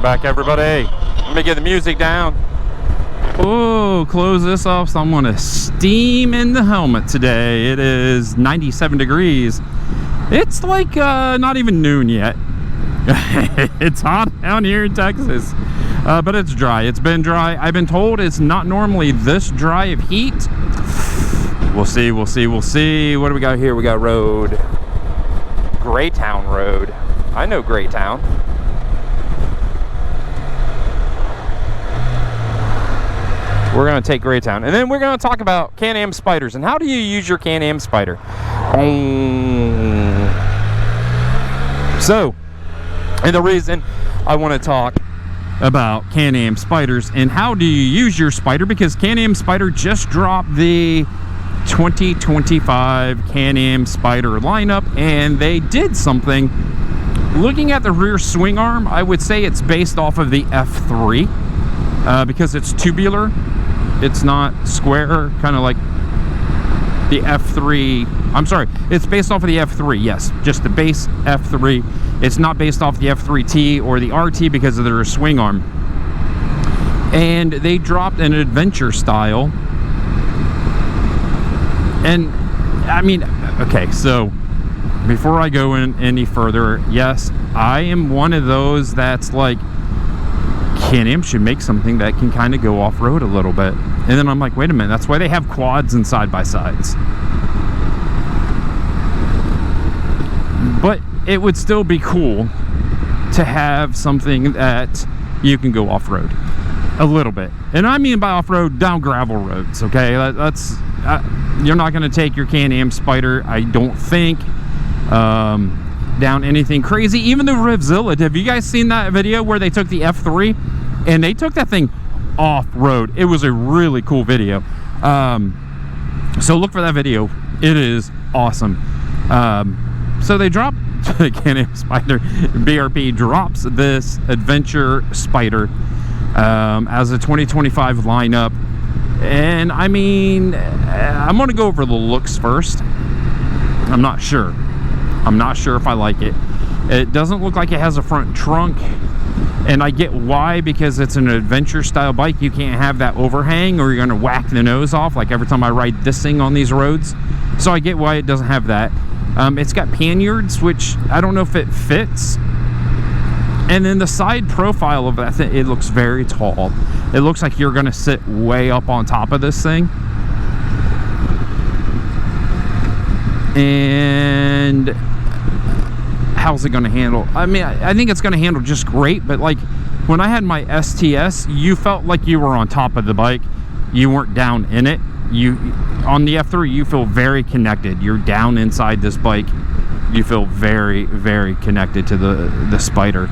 Welcome back, everybody. Let me get the music down. Oh, close this off. So I'm gonna steam in the helmet today. It is 97 degrees. It's like not even noon yet. It's hot down here in Texas, but it's dry. It's been dry. I've been told it's not normally this dry of heat. We'll see, we'll see, we'll see. What do we got here? We got road. Greytown Road. I know Greytown. We're going to take Greytown. And then we're going to talk about Can-Am Spyders. And how do you use your Can-Am Spyder? So, and the reason I want to talk about Can-Am Spyders and how do you use your Spyder, because Can-Am Spyder just dropped the 2025 Can-Am Spyder lineup, and they did something. Looking at the rear swing arm, I would say it's based off of the F3 because it's tubular. It's not square, kind of like the F3. I'm sorry, it's based off of the F3, yes, just the base F3. It's not based off the F3T or the RT because of their swing arm. And they dropped an adventure style. And I mean, okay, so before I go in any further, yes, I am one of those that's like, Can-Am should make something that can kind of go off-road a little bit. And then I'm like, wait a minute, that's why they have quads and side-by-sides. But it would still be cool to have something that you can go off-road a little bit. And I mean by off-road, down gravel roads, okay? That's you're not going to take your Can-Am Spyder, I don't think, down anything crazy. Even the Revzilla, have you guys seen that video where they took the F3 and they took that thing off-road? It was a really cool video. So look for that video. It is awesome. So they dropped the Can-Am Spyder. BRP drops this adventure Spyder as a 2025 lineup. And I mean, I'm going to go over the looks first. I'm not sure if I like it. It doesn't look like it has a front trunk, and I get why, because it's an adventure style bike. You can't have that overhang or you're going to whack the nose off like every time I ride this thing on these roads. So I get why it doesn't have that. It's got panniers, which I don't know if it fits. And then the side profile of that thing, it looks very tall. It looks like you're going to sit way up on top of this thing. And how's it going to handle? I mean, I think it's going to handle just great, but like when I had my STS, you felt like you were on top of the bike. You weren't down in it. On the F3, you feel very connected. You're down inside this bike. You feel very, very connected to the Spyder.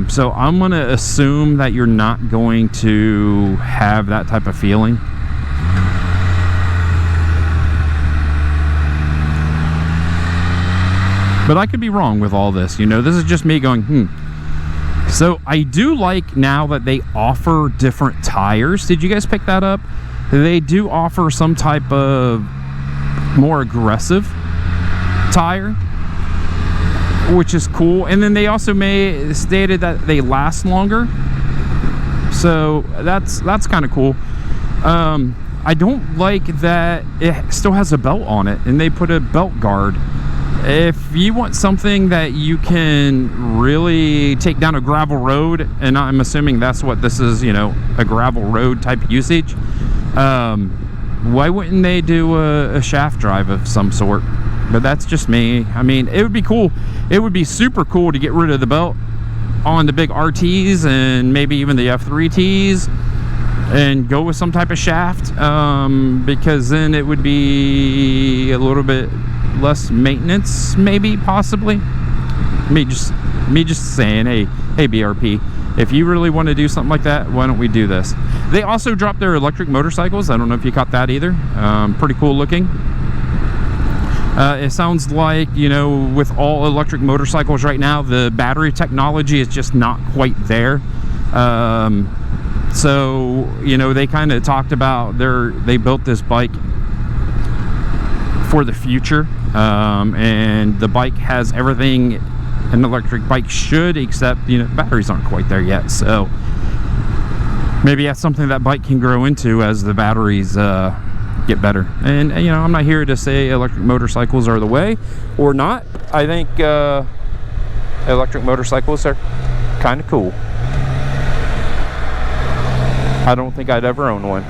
So I'm going to assume that you're not going to have that type of feeling. But I could be wrong with all this. You know, this is just me going, So I do like now that they offer different tires. Did you guys pick that up? They do offer some type of more aggressive tire, which is cool. And then they also stated that they last longer. So that's kind of cool. I don't like that it still has a belt on it and they put a belt guard. If you want something that you can really take down a gravel road, and I'm assuming that's what this is, you know, a gravel road type usage, why wouldn't they do a shaft drive of some sort? But that's just me. I mean, it would be cool. It would be super cool to get rid of the belt on the big RTs and maybe even the F3Ts and go with some type of shaft, because then it would be a little bit less maintenance, maybe, possibly. Me just saying, hey BRP, if you really want to do something like that, why don't we do this? They also dropped their electric motorcycles. I don't know if you caught that either. Pretty cool looking. It sounds like, you know, with all electric motorcycles right now, the battery technology is just not quite there. So, you know, they kind of talked about they built this bike for the future, and the bike has everything an electric bike should, except, you know, batteries aren't quite there yet. So maybe that's something that bike can grow into as the batteries get better. And you know, I'm not here to say electric motorcycles are the way or not. I think electric motorcycles are kind of cool. I don't think I'd ever own one.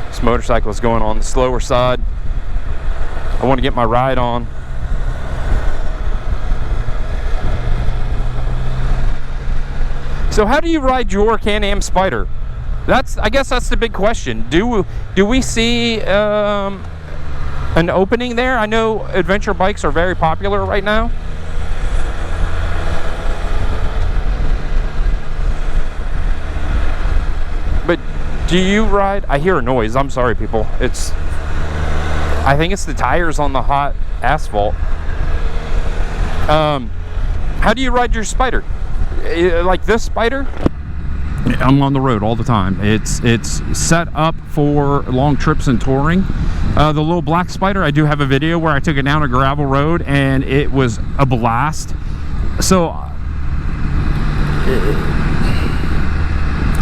This motorcycle is going on the slower side. I want to get my ride on. So how do you ride your Can-Am Spyder? I guess that's the big question. Do we see an opening there? I know adventure bikes are very popular right now. But do you ride? I hear a noise. I'm sorry, people. I think it's the tires on the hot asphalt. How do you ride your Spyder? Like this Spyder? I'm on the road all the time. It's set up for long trips and touring. The little black Spyder, I do have a video where I took it down a gravel road and it was a blast. So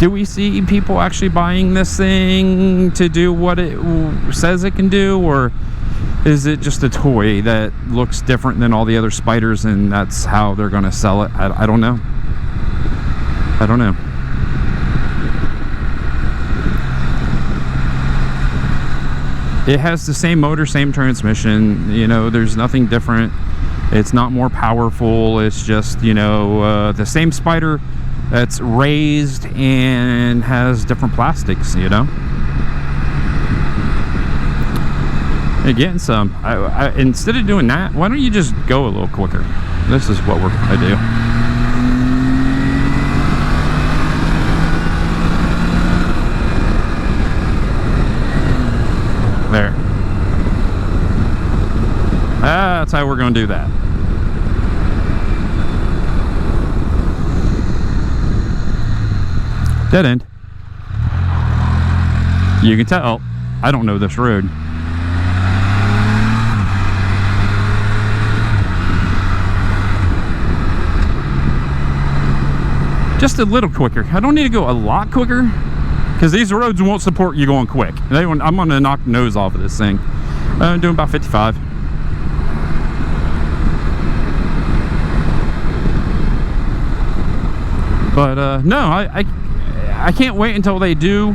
do we see people actually buying this thing to do what it says it can do, or is it just a toy that looks different than all the other Spyders and that's how they're going to sell it? I don't know. I don't know. It has the same motor, same transmission, you know, there's nothing different. It's not more powerful. It's just, you know, the same Spyder that's raised and has different plastics, you know. Again, some. Instead of doing that, why don't you just go a little quicker? This is what I do. There. That's how we're going to do that. Dead end. You can tell I don't know this road. Just a little quicker. I don't need to go a lot quicker, because these roads won't support you going quick. I'm going to knock the nose off of this thing. I'm doing about 55. But no, I can't wait until they do.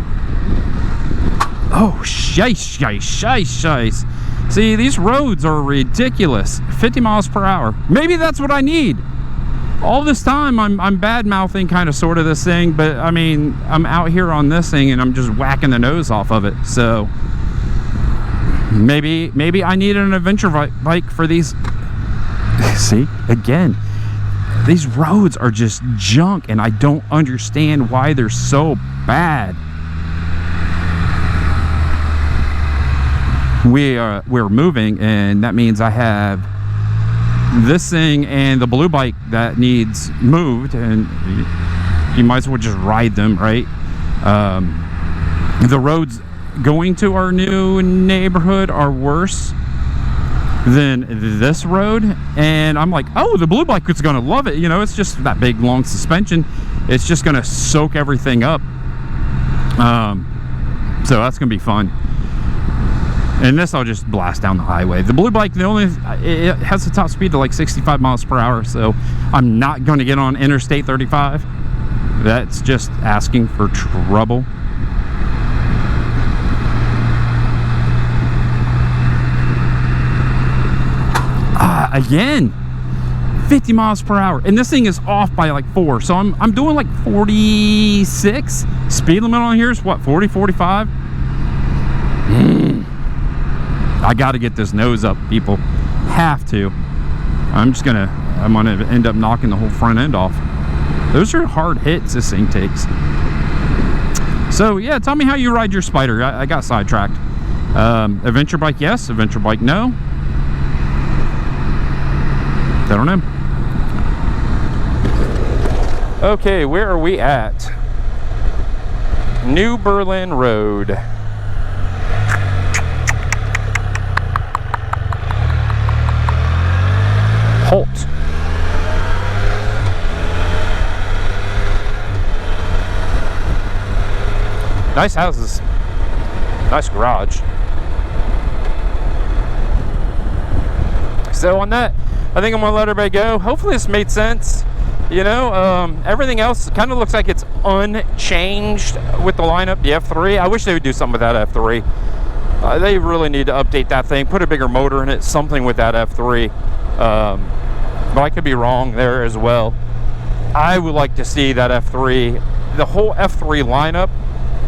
Oh, shice. See, these roads are ridiculous. 50 miles per hour. Maybe that's what I need. All this time I'm bad-mouthing kind of sort of this thing, but I mean, I'm out here on this thing and I'm just whacking the nose off of it. So maybe I need an adventure bike for these. See, again, these roads are just junk and I don't understand why they're so bad. We're moving, and that means I have this thing and the blue bike that needs moved, and you might as well just ride them, right? The roads going to our new neighborhood are worse than this road, and I'm like, oh, the blue bike is gonna love it. You know, it's just that big long suspension, it's just gonna soak everything up. So that's gonna be fun. And this I'll just blast down the highway. The blue bike, it has the top speed to like 65 miles per hour, so I'm not going to get on Interstate 35. That's just asking for trouble. Again, 50 miles per hour, and this thing is off by like 4, so I'm doing like 46. Speed limit on here is what, 40, 45? I got to get this nose up, people. Have to. I'm gonna end up knocking the whole front end off. Those are hard hits this thing takes. So yeah, tell me how you ride your Spyder. I got sidetracked. Adventure bike, yes. Adventure bike, no. I don't know. Okay, where are we at? New Berlin Road. Halt. Nice houses. Nice garage. So on that, I think I'm gonna let everybody go. Hopefully this made sense. You know, everything else kind of looks like it's unchanged with the lineup. The F3, I wish they would do something with that F3. They really need to update that thing, put a bigger motor in it, something with that F3. But I could be wrong there as well. I would like to see that F3, the whole F3 lineup,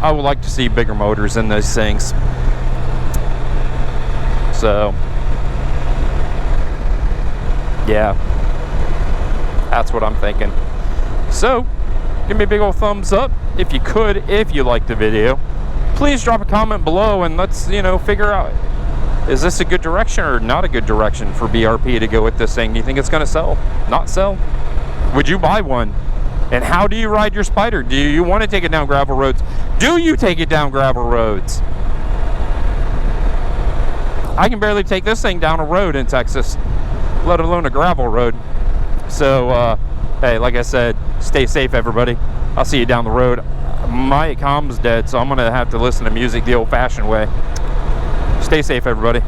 I would like to see bigger motors in those things. So, yeah, that's what I'm thinking. So, give me a big old thumbs up if you could, if you liked the video. Please drop a comment below and let's, you know, figure out, is this a good direction or not a good direction for BRP to go with this thing? Do you think it's going to sell? Not sell? Would you buy one? And how do you ride your Spyder? Do you want to take it down gravel roads? Do you take it down gravel roads? I can barely take this thing down a road in Texas, let alone a gravel road. So, hey, like I said, stay safe, everybody. I'll see you down the road. My comm's dead, so I'm going to have to listen to music the old-fashioned way. Stay safe, everybody.